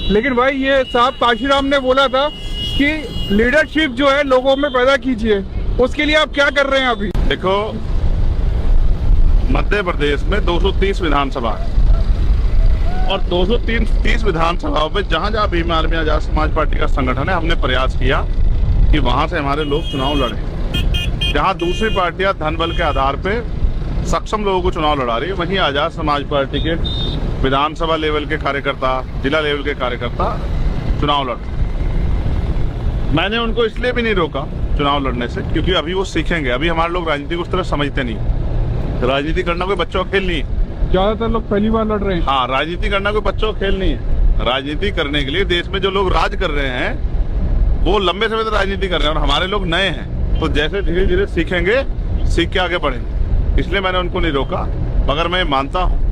लेकिन भाई ये साहब काशीराम ने बोला था कि लीडरशिप जो है लोगों में पैदा कीजिए, उसके लिए आप क्या कर रहे हैं अभी? देखो, मध्य प्रदेश में 230 विधानसभा है और 230 विधानसभाओं पे जहां जहां भीम आर्मी आजाद समाज पार्टी का संगठन है, हमने प्रयास किया कि वहां से हमारे लोग चुनाव लड़े। जहां दूसरी पार्टियां धन बल के आधार पे सक्षम लोगों को चुनाव लड़ा रही है, वहीं आजाद समाज पार्टी के विधानसभा लेवल के कार्यकर्ता, जिला लेवल के कार्यकर्ता चुनाव लड़ते। मैंने उनको इसलिए भी नहीं रोका चुनाव लड़ने से, क्योंकि अभी वो सीखेंगे। अभी हमारे लोग राजनीति को उस तरह समझते नहीं। राजनीति करना कोई बच्चों का खेल नहीं है। ज्यादातर लोग पहली बार लड़ रहे हैं। हाँ, राजनीति करना कोई बच्चों का खेल नहीं है। राजनीति करने के लिए देश में जो लोग राज कर रहे हैं वो लंबे समय तक राजनीति कर रहे हैं और हमारे लोग नए हैं, तो जैसे धीरे धीरे सीखेंगे, सीख के आगे बढ़ेंगे। इसलिए मैंने उनको नहीं रोका। मगर मैं मानता हूँ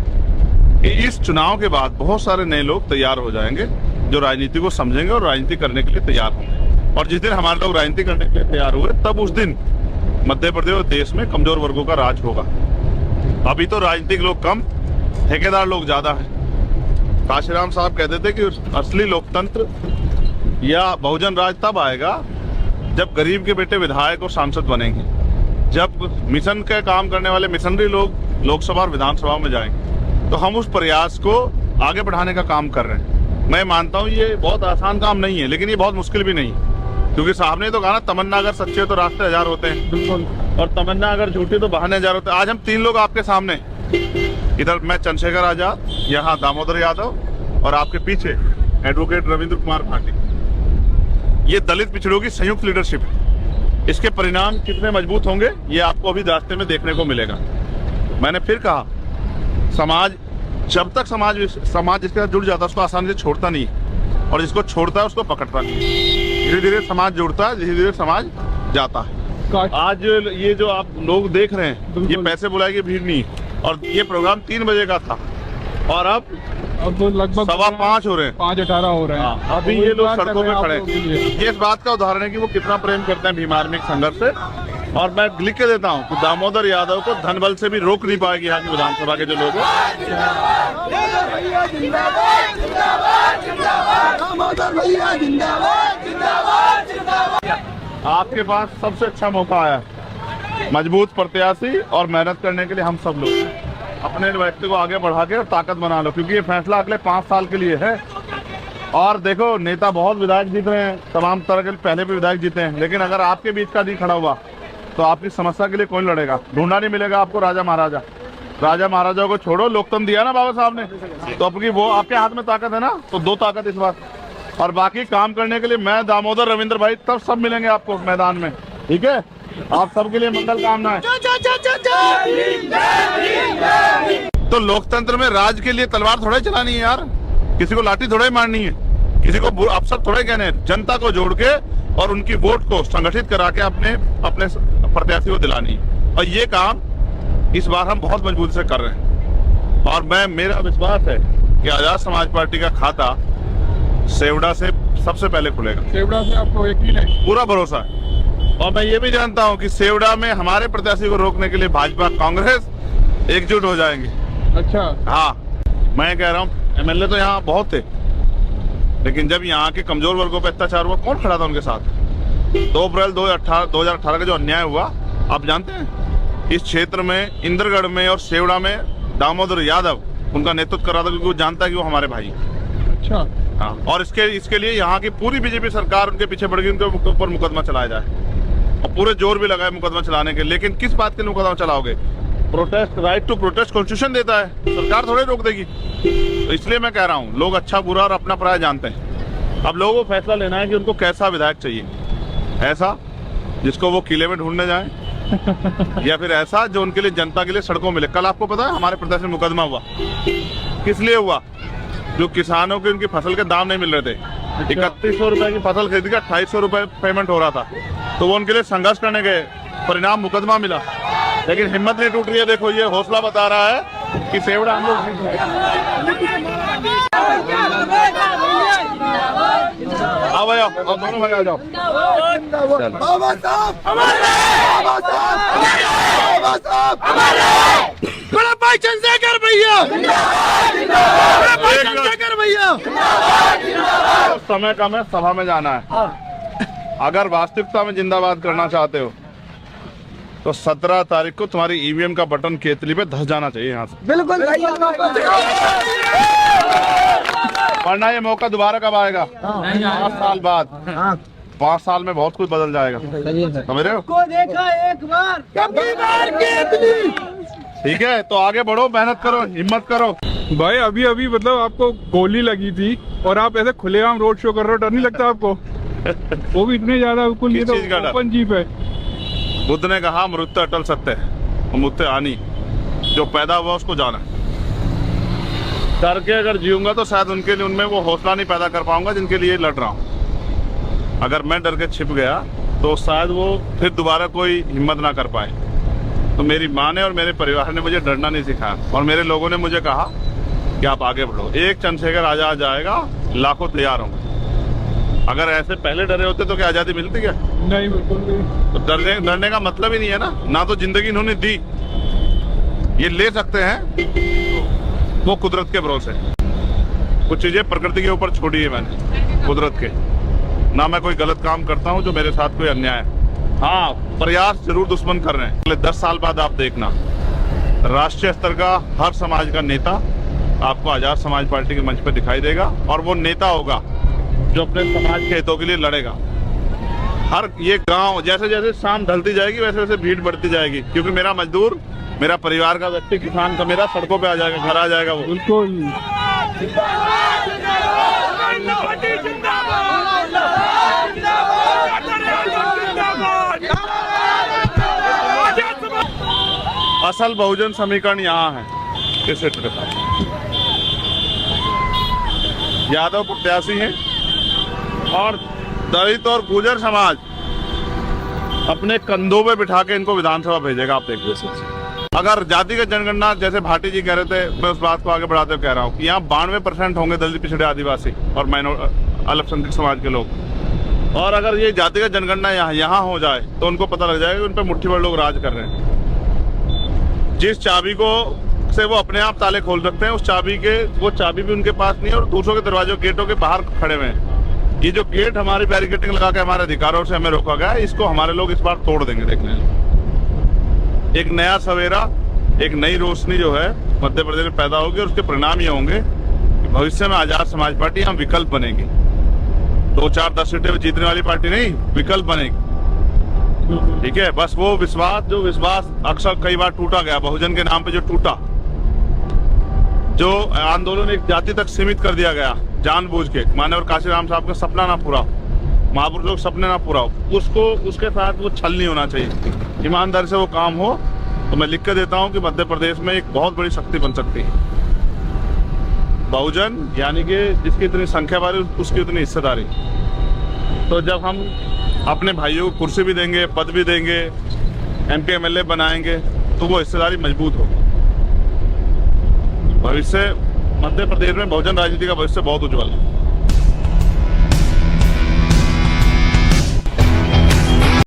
कि इस चुनाव के बाद बहुत सारे नए लोग तैयार हो जाएंगे जो राजनीति को समझेंगे और राजनीति करने के लिए तैयार होंगे। और जिस दिन हमारे लोग राजनीति करने के लिए तैयार हुए, तब उस दिन मध्य प्रदेश और देश में कमजोर वर्गों का राज होगा। अभी तो राजनीतिक लोग कम, ठेकेदार लोग ज्यादा हैं। काशीराम साहब कहते थे कि असली लोकतंत्र या बहुजन राज तब आएगा जब गरीब के बेटे विधायक और सांसद बनेंगे, जब मिशन के काम करने वाले मिशनरी लोग लोकसभा और विधानसभा में जाएंगे। तो हम उस प्रयास को आगे बढ़ाने का काम कर रहे हैं। मैं मानता हूँ ये बहुत आसान काम नहीं है, लेकिन ये बहुत मुश्किल भी नहीं है, क्योंकि साहब ने तो कहा ना, तमन्ना अगर सच्चे तो रास्ते हजार होते हैं। बिल्कुल। और तमन्ना अगर झूठी तो बहाने हजार होते हैं। आज हम 3 लोग आपके सामने, इधर मैं चंद्रशेखर आजाद, यहाँ दामोदर यादव और आपके पीछे एडवोकेट रविंद्र कुमार भाटी। ये दलित पिछड़ों की संयुक्त लीडरशिप है। इसके परिणाम कितने मजबूत होंगे ये आपको अभी रास्ते में देखने को मिलेगा। मैंने फिर कहा, समाज जब तक समाज इसके साथ जुड़ जाता है उसको आसानी से छोड़ता नहीं, और जिसको छोड़ता है उसको पकड़ता नहीं। धीरे धीरे समाज जुड़ता है, धीरे धीरे समाज जाता है। आज ये जो आप लोग देख रहे हैं, ये पैसे बुलाए की भीड़ नहीं, और ये प्रोग्राम 3 बजे का था और अब तो लगभग 5:15 हो रहे हैं, 5:18 हो रहे हैं। अभी ये लोग सड़कों पे खड़े हैं। ये इस बात का उदाहरण है कि वो कितना प्रेम करते हैं भीम आर्मी संघर्ष से। और मैं लिख के देता हूँ कि दामोदर यादव को धन बल से भी रोक नहीं पाएगी यहाँ की विधानसभा के जो लोग हैं। आपके पास सबसे अच्छा मौका आया, मजबूत प्रत्याशी और मेहनत करने के लिए हम सब लोग अपने व्यक्ति को आगे बढ़ा के और ताकत बना लो, क्योंकि ये फैसला अगले 5 साल के लिए है। और देखो, नेता बहुत विधायक जीत रहे हैं, तमाम तरह के पहले भी विधायक जीते हैं, लेकिन अगर आपके बीच का नहीं खड़ा हुआ तो आपकी समस्या के लिए कौन लड़ेगा? ढूंढा नहीं मिलेगा आपको राजा महाराजा। राजा महाराजाओं को छोड़ो, लोकतंत्र दिया ना बाबा साहब ने, तो अपनी वो आपके हाथ में ताकत है ना, तो 2 ताकत इस बार। और बाकी काम करने के लिए मैं, दामोदर, रविंद्र भाई, तब सब मिलेंगे आपको मैदान में। ठीक है, आप सबके लिए मंगल कामना है। तो लोकतंत्र में राज के लिए तलवार थोड़ा चलानी है यार, किसी को लाठी थोड़ा मारनी है, किसी को अफसर थोड़े कहने हैं। जनता को जोड़ के और उनकी वोट को संगठित करा के अपने प्रत्याशी को दिलानी है। और ये काम इस बार हम बहुत मजबूती से कर रहे हैं। और मेरा विश्वास है कि आजाद समाज पार्टी का खाता सेवड़ा से सबसे पहले खुलेगा। सेवड़ा से आपको यकीन है? पूरा भरोसा है। और मैं ये भी जानता हूँ कि सेवड़ा में हमारे प्रत्याशी को रोकने के लिए भाजपा, कांग्रेस एकजुट हो जाएंगे। अच्छा। हाँ, मैं कह रहा हूँ, MLA तो यहाँ बहुत थे, लेकिन जब यहाँ के कमजोर वर्गों पर अत्याचार हुआ, कौन खड़ा था उनके साथ? 2 अप्रैल 2018 का जो अन्याय हुआ, आप जानते हैं, इस क्षेत्र में इंद्रगढ़ में और सेवड़ा में दामोदर यादव उनका नेतृत्व कर रहा था, क्योंकि वो जानता है कि वो हमारे भाई। अच्छा। हाँ, और इसके लिए यहाँ की पूरी बीजेपी सरकार उनके पीछे पड़ गई, उनके ऊपर मुकदमा चलाया जाए, और पूरे जोर भी लगाए मुकदमा चलाने के। लेकिन किस बात के लिए मुकदमा चलाओगे? Protest, right to protest constitution देता है, सरकार थोड़े रोक देगी। तो इसलिए मैं कह रहा हूँ, लोग अच्छा बुरा और अपना पराया जानते हैं। अब लोगों को फैसला लेना है कि उनको कैसा विधायक चाहिए। ऐसा जिसको वो किले में ढूंढने जाए या फिर ऐसा जो उनके लिए, जनता के लिए सड़कों में मिले। कल आपको पता है हमारे प्रदेश में मुकदमा हुआ, किस लिए हुआ? जो किसानों के उनकी फसल के दाम नहीं मिल रहे थे। 3100 रुपए की फसल खरीदी, 2800 रुपए पेमेंट हो रहा था, तो वो उनके लिए संघर्ष करने गए, परिणाम मुकदमा मिला। लेकिन हिम्मत नहीं टूट रही है। देखो, ये हौसला बता रहा है कि सेवड़ा हम लोग जीत रहे हैं। आओ भाई, आओ, दोनों भाई आ जाओ। बाबा साहब हमारे, बाबा साहब हमारे, बड़ा भाई चंद्रशेखर भैया, बड़ा भाई चंद्रशेखर भैया। समय कम है, सभा में जाना है। अगर वास्तविकता में जिंदाबाद करना चाहते हो तो 17 तारीख को तुम्हारी ईवीएम का बटन केतली पे धस जाना चाहिए यहाँ से, बिल्कुल सही है। वरना ये मौका दोबारा कब आएगा? 5 साल बाद। 5 साल में बहुत कुछ बदल जाएगा, समझ रहे हो? को देखा एक बार, कभी बार केतली। ठीक है, तो आगे बढ़ो, मेहनत करो, हिम्मत करो। भाई अभी अभी मतलब आपको गोली लगी थी और आप ऐसे खुलेआम रोड शो कर रहे हो, डर नहीं लगता आपको? वो भी इतने ज्यादा, बिल्कुल ये किस चीज का तो डर? ओपन जीप है। बुद्ध ने कहा मृत्यु अटल सत्य है, मृत्यु आनी, जो पैदा हुआ उसको जाना। डर के अगर जीऊंगा तो शायद उनके लिए, उनमें वो हौसला नहीं पैदा कर पाऊंगा जिनके लिए लड़ रहा हूँ। अगर मैं डर के छिप गया तो शायद वो फिर दोबारा कोई हिम्मत ना कर पाए। तो मेरी माँ ने और मेरे परिवार ने मुझे डरना नहीं सिखाया, और मेरे लोगों ने मुझे कहा कि आप आगे बढ़ो। एक चंद्रशेखर आजाद जाएगा, लाखों तैयार होंगे। अगर ऐसे पहले डरे होते तो क्या आजादी मिलती क्या? नहीं, बिल्कुल नहीं। तो डरने का मतलब ही नहीं है ना तो जिंदगी इन्होंने दी, ये ले सकते हैं वो कुदरत के भरोसे। कुछ चीजें प्रकृति के ऊपर छोड़ी है मैंने, कुदरत के। ना मैं कोई गलत काम करता हूँ जो मेरे साथ कोई अन्याय है। हाँ, प्रयास जरूर दुश्मन कर रहे हैं। अगले 10 साल बाद आप देखना, राष्ट्रीय स्तर का हर समाज का नेता आपको आजाद समाज पार्टी के मंच पर दिखाई देगा, और वो नेता होगा जो अपने समाज के हितों के लिए लड़ेगा। हर ये गांव, जैसे जैसे शाम ढलती जाएगी वैसे वैसे भीड़ बढ़ती जाएगी, क्योंकि मेरा मजदूर, मेरा परिवार का व्यक्ति, किसान का मेरा सड़कों पे आ जाएगा, घर आ जाएगा वो। बिल्कुल। असल बहुजन समीकरण यहाँ है इस क्षेत्र के साथ। यादव प्रत्याशी हैं और दलित और गुर्जर समाज अपने कंधों पे बिठा के इनको विधानसभा भेजेगा। आप देखिए, अगर जातिगत जनगणना जैसे भाटी जी कह रहे थे, मैं उस बात को आगे बढ़ाते हुए कह रहा हूँ कि यहाँ 92% होंगे दलित, पिछड़े, आदिवासी और अल्पसंख्यक समाज के लोग। और अगर ये जातिगत जनगणना यहाँ हो जाए तो उनको पता लग जाएगा कि उन पर मुट्ठी भर लोग राज कर रहे हैं। जिस चाबी को से वो अपने आप ताले खोल सकते हैं, वो चाबी भी उनके पास नहीं है, और दूसरों के दरवाजों, गेटों के बाहर खड़े हुए हैं। ये जो गेट हमारी बैरिकेटिंग लगा के हमारे अधिकारों से हमें रोका गया है, इसको हमारे लोग इस बार तोड़ देंगे। देखने एक नया सवेरा, एक नई रोशनी जो है मध्य प्रदेश में पैदा होगी, और उसके परिणाम ये होंगे कि भविष्य में आजाद समाज पार्टी हम विकल्प बनेगी। 2, 4, 10 सीटें में जीतने वाली पार्टी नहीं, विकल्प बनेगी। ठीक है, बस वो विश्वास अक्सर कई बार टूटा गया, बहुजन के नाम पे जो टूटा, जो आंदोलन एक जाति तक सीमित कर दिया गया जानबूझ के, माननीय काशीराम साहब का सपना ना पूरा हो, महापुरुषों के सपने ना पूरा हो, उसके साथ वो छल नहीं होना चाहिए। ईमानदारी से वो काम हो, तो मैं लिख के देता हूँ कि मध्य प्रदेश में एक बहुत बड़ी शक्ति बन सकती है। बहुजन यानी कि जिसकी इतनी संख्या बारी, उसकी उतनी हिस्सेदारी। तो जब हम अपने भाइयों को कुर्सी भी देंगे, पद भी देंगे, MP MLA बनाएंगे, तो वो हिस्सेदारी मजबूत होगी। भविष्य मध्य प्रदेश में बहुजन राजनीति का भविष्य बहुत उज्जवल है।